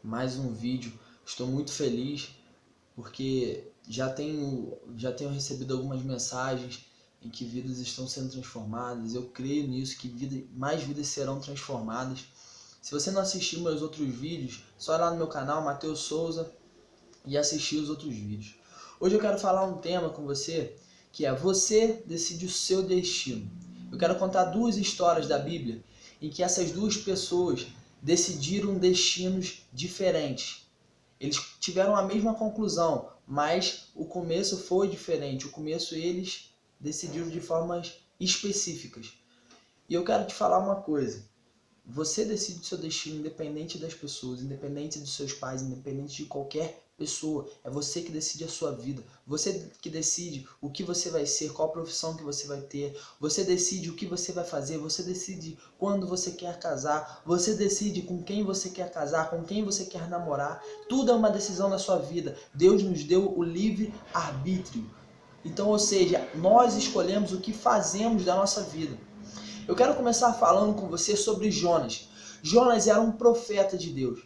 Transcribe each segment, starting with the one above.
mais um vídeo. Estou muito feliz porque já tenho recebido algumas mensagens em que vidas estão sendo transformadas. Eu creio nisso, que mais vidas serão transformadas. Se você não assistiu meus outros vídeos, só ir lá no meu canal, Matheus Souza, e assistir os outros vídeos. Hoje eu quero falar um tema com você, que é você decide o seu destino. Eu quero contar duas histórias da Bíblia em que essas duas pessoas decidiram destinos diferentes. Eles tiveram a mesma conclusão, mas o começo foi diferente. O começo eles decidiram de formas específicas. E eu quero te falar uma coisa. Você decide o seu destino independente das pessoas, independente dos seus pais, independente de qualquer pessoa. É você que decide a sua vida. Você que decide o que você vai ser, qual profissão que você vai ter. Você decide o que você vai fazer. Você decide quando você quer casar. Você decide com quem você quer casar, com quem você quer namorar. Tudo é uma decisão da sua vida. Deus nos deu o livre arbítrio. Então, ou seja, nós escolhemos o que fazemos da nossa vida. Eu quero começar falando com você sobre Jonas. Jonas era um profeta de Deus.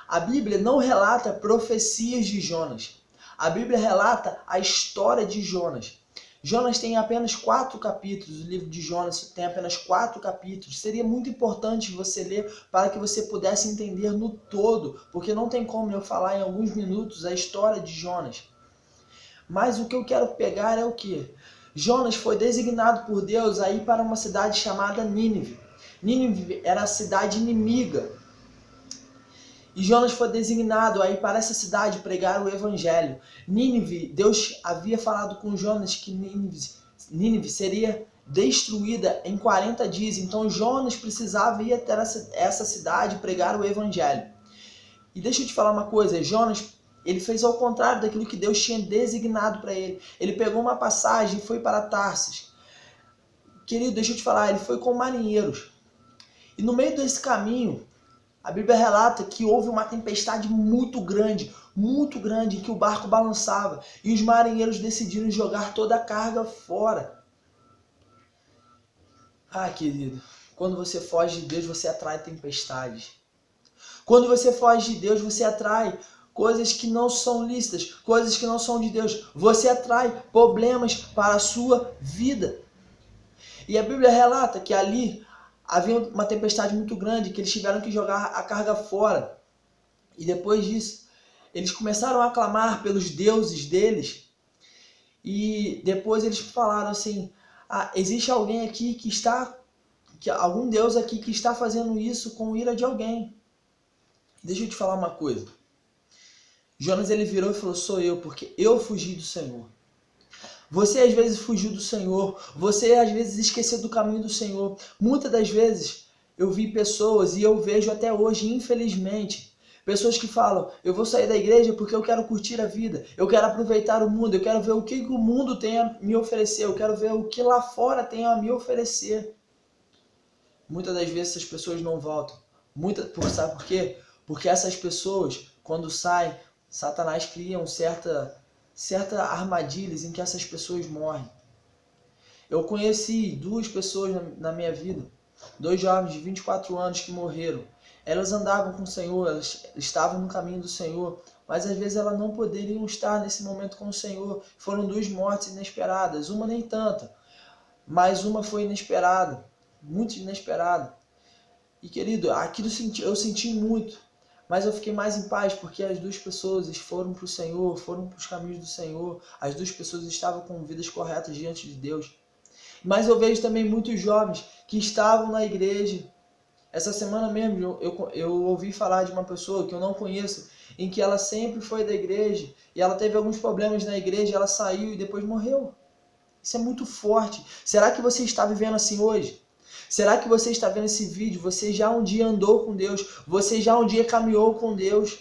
A Bíblia não relata profecias de Jonas. A Bíblia relata a história de Jonas. Jonas tem apenas 4 capítulos, o livro de Jonas tem apenas 4 capítulos. Seria muito importante você ler para que você pudesse entender no todo, porque não tem como eu falar em alguns minutos a história de Jonas. Mas o que eu quero pegar é o quê? Jonas foi designado por Deus a ir para uma cidade chamada Nínive. Nínive era a cidade inimiga. E Jonas foi designado a ir para essa cidade pregar o evangelho. Nínive, Deus havia falado com Jonas que Nínive seria destruída em 40 dias. Então Jonas precisava ir até essa cidade pregar o evangelho. E deixa eu te falar uma coisa, Jonas, ele fez ao contrário daquilo que Deus tinha designado para ele. Ele pegou uma passagem e foi para Tarsis. Querido, deixa eu te falar, ele foi com marinheiros. E no meio desse caminho, a Bíblia relata que houve uma tempestade muito grande, em que o barco balançava. E os marinheiros decidiram jogar toda a carga fora. Ah, querido, quando você foge de Deus, você atrai tempestades. Quando você foge de Deus, você atrai coisas que não são lícitas, coisas que não são de Deus. Você atrai problemas para a sua vida. E a Bíblia relata que ali havia uma tempestade muito grande, que eles tiveram que jogar a carga fora. E depois disso, eles começaram a clamar pelos deuses deles. E depois eles falaram assim, existe alguém aqui algum deus aqui que está fazendo isso com ira de alguém. Deixa eu te falar uma coisa. Jonas ele virou e falou, sou eu, porque eu fugi do Senhor. Você às vezes fugiu do Senhor, você às vezes esqueceu do caminho do Senhor. Muitas das vezes eu vi pessoas, e eu vejo até hoje, infelizmente, pessoas que falam, eu vou sair da igreja porque eu quero curtir a vida, eu quero aproveitar o mundo, eu quero ver o que o mundo tem a me oferecer, eu quero ver o que lá fora tem a me oferecer. Muitas das vezes essas pessoas não voltam. Sabe por quê? Porque essas pessoas, quando saem, Satanás cria certa armadilhas em que essas pessoas morrem. Eu conheci 2 pessoas na minha vida, 2 jovens de 24 anos que morreram. Elas andavam com o Senhor, elas estavam no caminho do Senhor, mas às vezes elas não poderiam estar nesse momento com o Senhor. Foram 2 mortes inesperadas, uma nem tanta, mas uma foi inesperada, muito inesperada. E querido, aquilo eu senti muito, mas eu fiquei mais em paz porque as 2 pessoas foram para o Senhor, foram para os caminhos do Senhor. As 2 pessoas estavam com vidas corretas diante de Deus. Mas eu vejo também muitos jovens que estavam na igreja. Essa semana mesmo eu ouvi falar de uma pessoa que eu não conheço, em que ela sempre foi da igreja e ela teve alguns problemas na igreja, ela saiu e depois morreu. Isso é muito forte. Será que você está vivendo assim hoje? Será que você está vendo esse vídeo? Você já um dia andou com Deus? Você já um dia caminhou com Deus?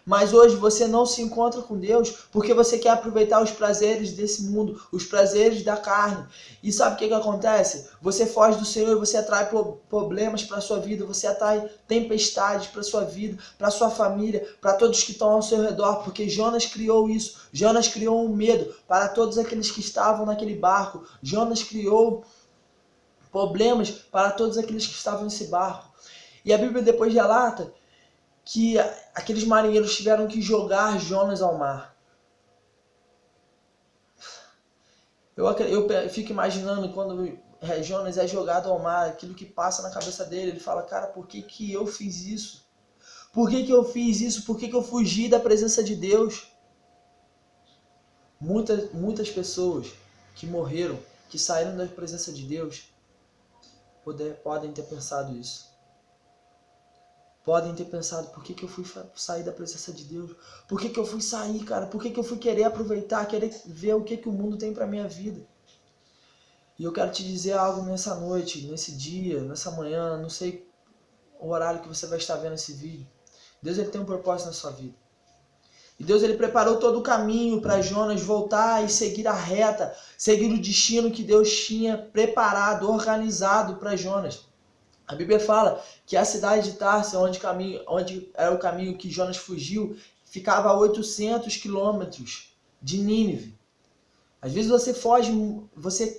Mas hoje você não se encontra com Deus porque você quer aproveitar os prazeres desse mundo, os prazeres da carne. E sabe o que acontece? Você foge do Senhor e você atrai problemas para a sua vida, você atrai tempestades para a sua vida, para a sua família, para todos que estão ao seu redor, porque Jonas criou isso. Jonas criou um medo para todos aqueles que estavam naquele barco. Jonas criou problemas para todos aqueles que estavam nesse barco. E a Bíblia depois relata que aqueles marinheiros tiveram que jogar Jonas ao mar. Eu fico imaginando quando Jonas é jogado ao mar, aquilo que passa na cabeça dele. Ele fala, cara, por que eu fiz isso? Por que eu fiz isso? Por que eu fugi da presença de Deus? Muitas pessoas que morreram, que saíram da presença de Deus, podem ter pensado isso. Podem ter pensado, por que eu fui sair da presença de Deus? Por que eu fui sair, cara? Por que eu fui querer aproveitar, querer ver o que o mundo tem pra minha vida? E eu quero te dizer algo nessa noite, nesse dia, nessa manhã, não sei o horário que você vai estar vendo esse vídeo. Deus, ele tem um propósito na sua vida. E Deus, ele preparou todo o caminho para Jonas voltar e seguir a reta, seguir o destino que Deus tinha preparado, organizado para Jonas. A Bíblia fala que a cidade de Tarso, onde era o caminho que Jonas fugiu, ficava a 800 quilômetros de Nínive. Às vezes você foge, você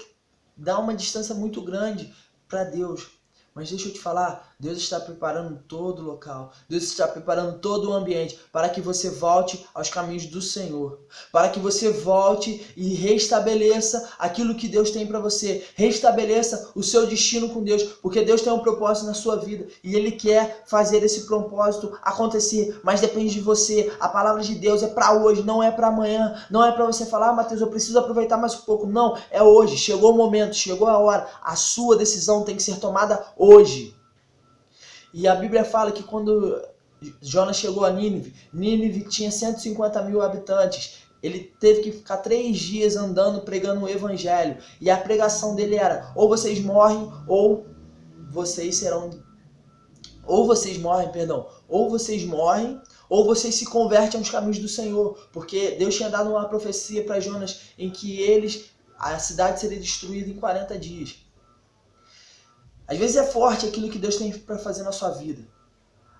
dá uma distância muito grande para Deus. Mas deixa eu te falar, Deus está preparando todo o local. Deus está preparando todo o ambiente para que você volte aos caminhos do Senhor. Para que você volte e restabeleça aquilo que Deus tem para você. Restabeleça o seu destino com Deus. Porque Deus tem um propósito na sua vida. E Ele quer fazer esse propósito acontecer. Mas depende de você. A palavra de Deus é para hoje, não é para amanhã. Não é para você falar, Mateus, eu preciso aproveitar mais um pouco. Não, é hoje. Chegou o momento, chegou a hora. A sua decisão tem que ser tomada hoje. E a Bíblia fala que quando Jonas chegou a Nínive, Nínive tinha 150 mil habitantes. Ele teve que ficar 3 dias andando, pregando o evangelho. E a pregação dele era, ou vocês morrem, ou vocês se convertem aos caminhos do Senhor. Porque Deus tinha dado uma profecia para Jonas em que a cidade seria destruída em 40 dias. Às vezes é forte aquilo que Deus tem para fazer na sua vida.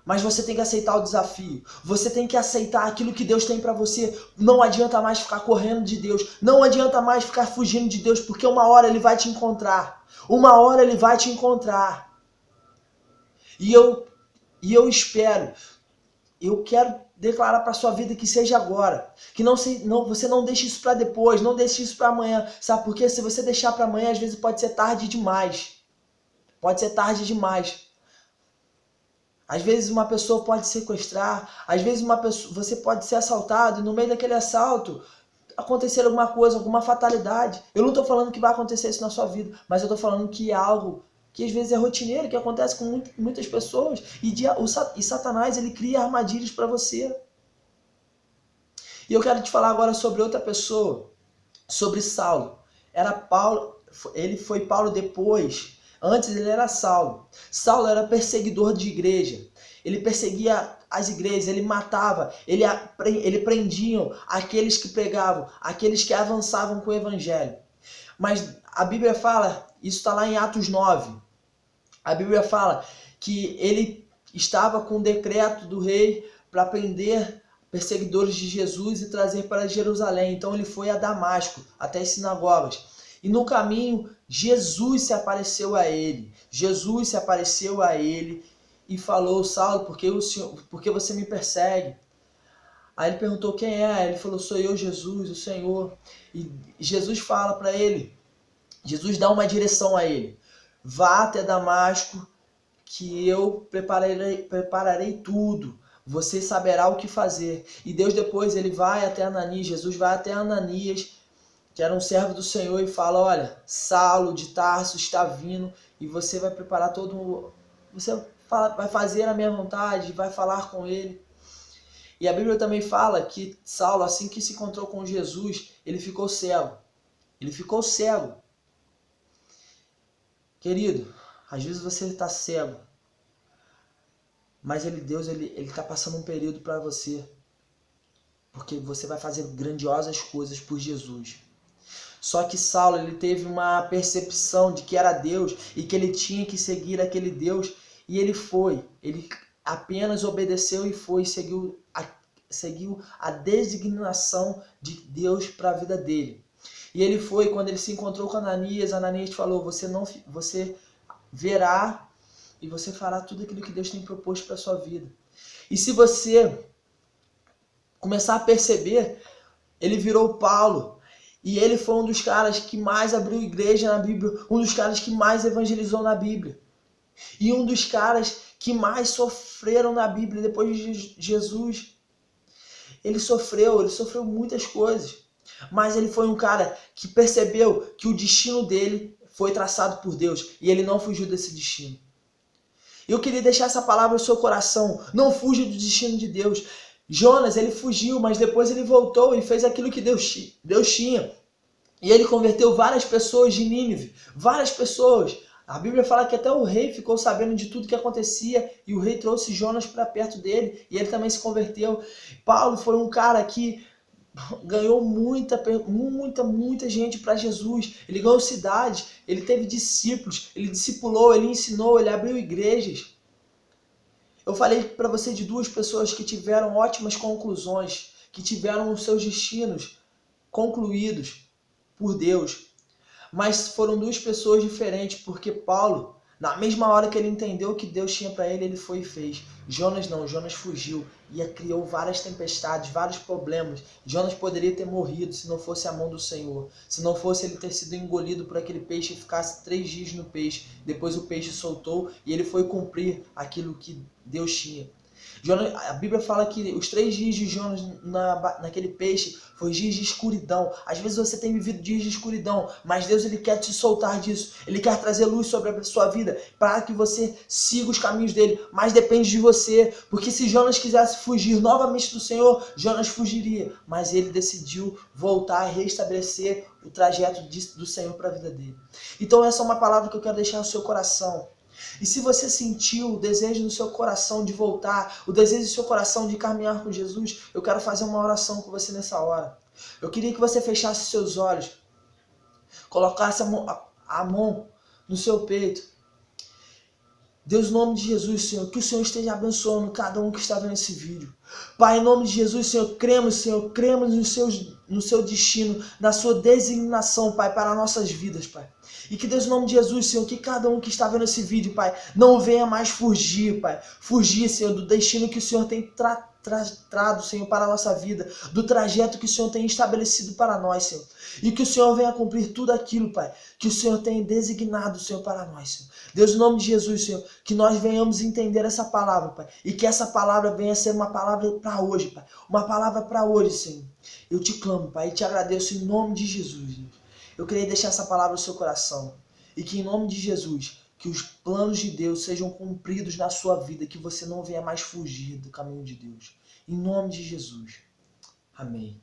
Mas você tem que aceitar o desafio. Você tem que aceitar aquilo que Deus tem para você. Não adianta mais ficar correndo de Deus. Não adianta mais ficar fugindo de Deus, porque uma hora Ele vai te encontrar. Uma hora Ele vai te encontrar. E eu espero, eu quero declarar para sua vida que seja agora. Que você não deixe isso para depois, não deixe isso para amanhã. Sabe por quê? Se você deixar para amanhã, às vezes pode ser tarde demais. Pode ser tarde demais. Às vezes uma pessoa pode sequestrar, às vezes você pode ser assaltado e no meio daquele assalto acontecer alguma coisa, alguma fatalidade. Eu não estou falando que vai acontecer isso na sua vida, mas eu estou falando que é algo que às vezes é rotineiro, que acontece com muitas pessoas. E Satanás, ele cria armadilhas para você. E eu quero te falar agora sobre outra pessoa, sobre Saulo. Ele foi Paulo depois. Antes ele era Saulo. Saulo era perseguidor de igreja. Ele perseguia as igrejas, ele matava, ele prendia aqueles que pregavam, aqueles que avançavam com o evangelho. Mas a Bíblia fala, isso está lá em Atos 9, a Bíblia fala que ele estava com o decreto do rei para prender perseguidores de Jesus e trazer para Jerusalém. Então ele foi a Damasco, até as sinagogas. E no caminho, Jesus se apareceu a ele. Jesus se apareceu a ele e falou, Saulo, por que você me persegue? Aí ele perguntou, quem é? Ele falou, sou eu, Jesus, o Senhor. E Jesus fala para ele, Jesus dá uma direção a ele. Vá até Damasco, que eu prepararei tudo. Você saberá o que fazer. E Deus depois, ele vai até Ananias, Jesus vai até Ananias, que era um servo do Senhor, e fala, olha, Saulo de Tarso está vindo e você vai preparar você vai fazer a minha vontade, vai falar com ele. E a Bíblia também fala que Saulo, assim que se encontrou com Jesus, ele ficou cego. Ele ficou cego. Querido, às vezes você está cego, mas Deus está passando um período para você, porque você vai fazer grandiosas coisas por Jesus. Só que Saulo, ele teve uma percepção de que era Deus e que ele tinha que seguir aquele Deus, e ele apenas obedeceu e seguiu a designação de Deus para a vida dele. E ele foi, quando ele se encontrou com Ananias falou, você verá e você fará tudo aquilo que Deus tem proposto para a sua vida. E se você começar a perceber, ele virou Paulo. E ele foi um dos caras que mais abriu igreja na Bíblia, um dos caras que mais evangelizou na Bíblia. E um dos caras que mais sofreram na Bíblia depois de Jesus. Ele sofreu muitas coisas. Mas ele foi um cara que percebeu que o destino dele foi traçado por Deus. E ele não fugiu desse destino. Eu queria deixar essa palavra no seu coração. Não fuja do destino de Deus. Jonas, ele fugiu, mas depois ele voltou e fez aquilo que Deus tinha. E ele converteu várias pessoas de Nínive. Várias pessoas. A Bíblia fala que até o rei ficou sabendo de tudo que acontecia. E o rei trouxe Jonas para perto dele. E ele também se converteu. Paulo foi um cara que ganhou muita gente para Jesus. Ele ganhou cidades, ele teve discípulos, ele discipulou, ele ensinou, ele abriu igrejas. Eu falei para você de duas pessoas que tiveram ótimas conclusões, que tiveram os seus destinos concluídos por Deus. Mas foram duas pessoas diferentes, porque Paulo, na mesma hora que ele entendeu o que Deus tinha para ele, ele foi e fez. Jonas não, Jonas fugiu e criou várias tempestades, vários problemas. Jonas poderia ter morrido se não fosse a mão do Senhor, se não fosse ele ter sido engolido por aquele peixe e ficasse 3 dias no peixe. Depois o peixe soltou e ele foi cumprir aquilo que Deus tinha. Jonas, a Bíblia fala que os 3 dias de Jonas naquele peixe foi dias de escuridão. Às vezes você tem vivido dias de escuridão, mas Deus ele quer te soltar disso. Ele quer trazer luz sobre a sua vida para que você siga os caminhos dele. Mas depende de você, porque se Jonas quisesse fugir novamente do Senhor, Jonas fugiria. Mas ele decidiu voltar e restabelecer o trajeto do Senhor para a vida dele. Então essa é uma palavra que eu quero deixar no seu coração. E se você sentiu o desejo no seu coração de voltar, o desejo do seu coração de caminhar com Jesus, eu quero fazer uma oração com você nessa hora. Eu queria que você fechasse seus olhos, colocasse a mão no seu peito. Deus, em nome de Jesus, Senhor, que o Senhor esteja abençoando cada um que está vendo esse vídeo. Pai, em nome de Jesus, Senhor, cremos no seu destino, na sua designação, Pai, para nossas vidas, Pai. E que Deus, em nome de Jesus, Senhor, que cada um que está vendo esse vídeo, Pai, não venha mais fugir, Pai. Fugir, Senhor, do destino que o Senhor tem traçado, Senhor, para a nossa vida, do trajeto que o Senhor tem estabelecido para nós, Senhor. E que o Senhor venha cumprir tudo aquilo, Pai, que o Senhor tem designado, Senhor, para nós, Senhor. Deus, em nome de Jesus, Senhor, que nós venhamos entender essa palavra, Pai, e que essa palavra venha ser uma palavra para hoje, Pai, uma palavra para hoje, Senhor. Eu te clamo, Pai, e te agradeço em nome de Jesus, Deus. Eu queria deixar essa palavra no seu coração, e que em nome de Jesus, que os planos de Deus sejam cumpridos na sua vida, que você não venha mais fugir do caminho de Deus. Em nome de Jesus. Amém.